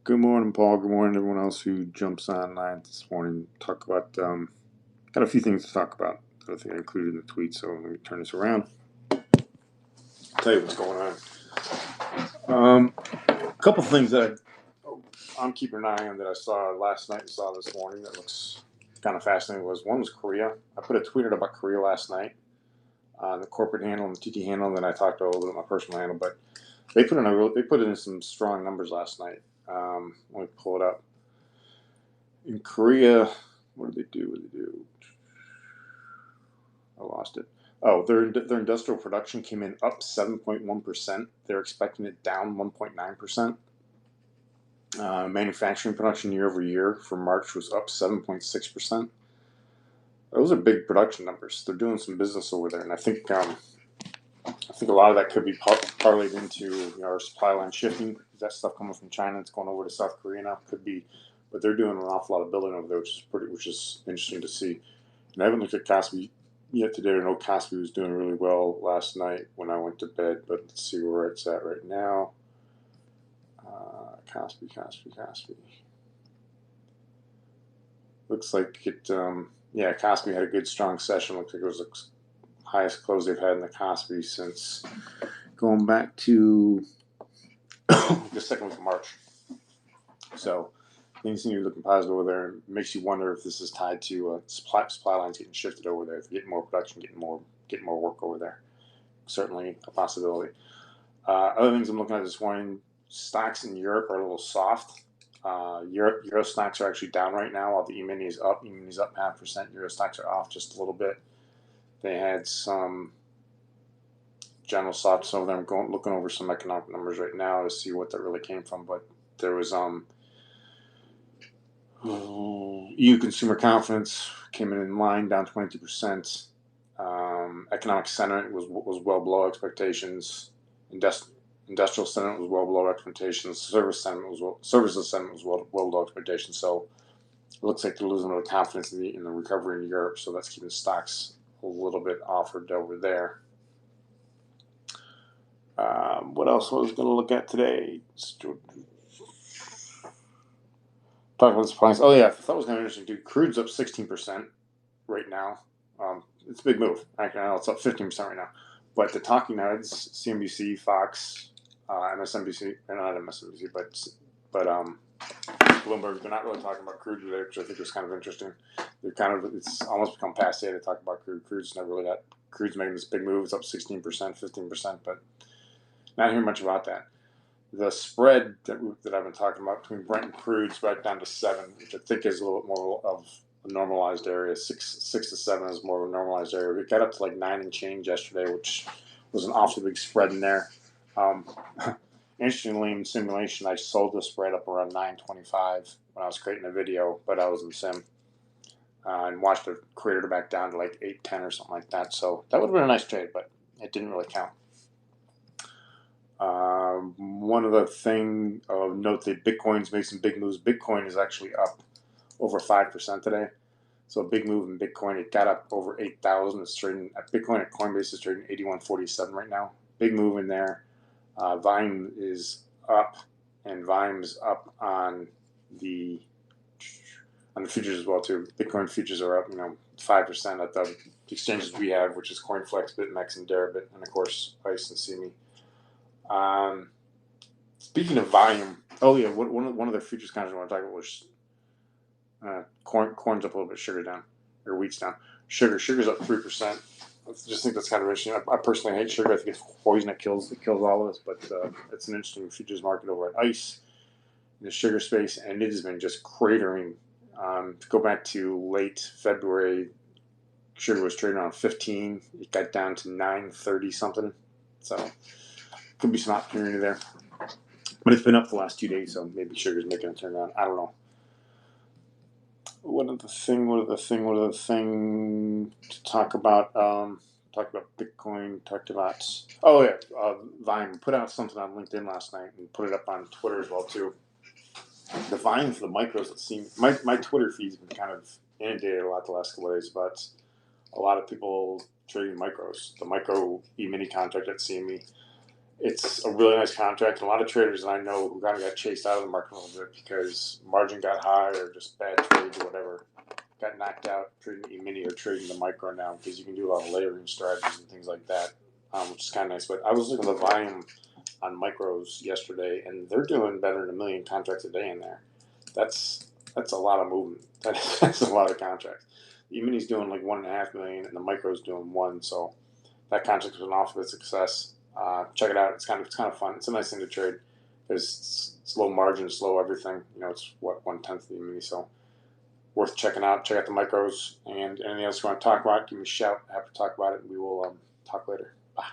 Good morning, Paul. Good morning, everyone else who jumps online this morning. Talk about got a few things to talk about that I think I included in the tweet. So let me turn this around. Tell you what's going on. A couple things that I'm keeping an eye on that I saw last night and saw this morning that looks kind of fascinating. One was Korea. I put a tweet out about Korea last night on the corporate handle and the TT handle, and then I talked a little bit about my personal handle. But they put in some strong numbers last night. Let me pull it up. In Korea, what did they do? I lost it. Oh, their industrial production came in up 7.1%. They're expecting it down 1.9%. Manufacturing production year over year for March was up 7.6%. Those are big production numbers. They're doing some business over there, and I think a lot of that could be parlayed into our supply line shifting. That stuff coming from China, it's going over to South Korea now. Could be, but they're doing an awful lot of building over there, which is interesting to see. And I haven't looked at Kospi yet today. I know Kospi was doing really well last night when I went to bed, but let's see where it's at right now. Kospi. Looks like it. Kospi had a good strong session. Looks like it was the highest close they've had in the Kospi since going back to the second week of March. So things seem to be looking positive over there. It makes you wonder if this is tied to supply lines getting shifted over there. If they're getting more production, getting more work over there. Certainly a possibility. Other things I'm looking at this morning, stocks in Europe are a little soft. Eurostoxx are actually down right now, while the Emini is up. Emini is up 0.5%. Eurostoxx are off just a little bit. They had some general softness over there. I'm looking over some economic numbers right now to see what that really came from. But there was EU consumer confidence came in line, down 22%. Economic sentiment was well below expectations. Industrial sentiment was well below expectations. Services sentiment was well below expectations. So it looks like they're losing a little confidence in the recovery in Europe. So that's keeping stocks a little bit offered over there. What else was I going to look at today? Talk about supplies. Oh yeah, I thought it was kind of interesting. Dude, crude's up 16% right now. It's a big move. Actually, I know it's up 15% right now. But the talking heads, CNBC, Fox, MSNBC, not MSNBC, but Bloomberg, they're not really talking about crude today, which I think is kind of interesting. It's almost become passe to talk about crude. Crude's making this big move. It's up 16%, 15%, but not hearing much about that. The spread that I've been talking about between Brent and crude is right down to 7, which I think is a little bit more of a normalized area. 6 to 7 is more of a normalized area. We got up to like 9 and change yesterday, which was an awfully big spread in there. Interestingly, in simulation, I sold the spread up around 9.25 when I was creating a video, but I was in sim and watched it crater back down to like 8.10 or something like that. So that would have been a nice trade, but it didn't really count. One other thing of note that Bitcoin's made some big moves. Bitcoin is actually up over 5% today. So a big move in Bitcoin. It got up over 8,000. It's trading at Bitcoin at Coinbase is trading 81.47 right now. Big move in there. Vime is up, and Vime's up on the futures as well too. Bitcoin futures are up, 5% at the exchanges we have, which is CoinFlex, BitMEX, and Deribit, and of course ICE and CME. Speaking of volume, one of the futures contracts I want to talk about was corn's up a little bit, sugar down, or wheat's down. Sugar's up 3%. I just think that's kind of interesting. I personally hate sugar. I think it's poison. It kills all of us. But it's an interesting futures market over at ICE in the sugar space, and it has been just cratering. To go back to late February, sugar was trading around 15. It got down to 9.30 something. So could be some opportunity there. But it's been up the last 2 days, so maybe sugar's making a turnaround. I don't know. What other thing to talk about? Talked about Bitcoin. Talked about Vine. Put out something on LinkedIn last night and put it up on Twitter as well too. The Vine for the micros that seem my Twitter feed's been kind of inundated a lot the last couple of days about a lot of people trading micros. The micro E-mini contract at CME. It's a really nice contract. And a lot of traders that I know who kind of got chased out of the market a little bit because margin got high or just bad trades or whatever, got knocked out trading Emini or trading the micro now because you can do a lot of layering strategies and things like that, which is kind of nice. But I was looking at the volume on micros yesterday, and they're doing better than 1 million contracts a day in there. That's a lot of movement. That's a lot of contracts. The Emini's doing like 1.5 million, and the micro's doing one. So that contract was an awful success. Check it out. It's kind of fun. It's a nice thing to trade because it's low margin, slow everything. It's what 1/10 of the Emini, so worth checking out. Check out the micros and anything else you want to talk about. Give me a shout. Happy to talk about it. And we will talk later. Bye.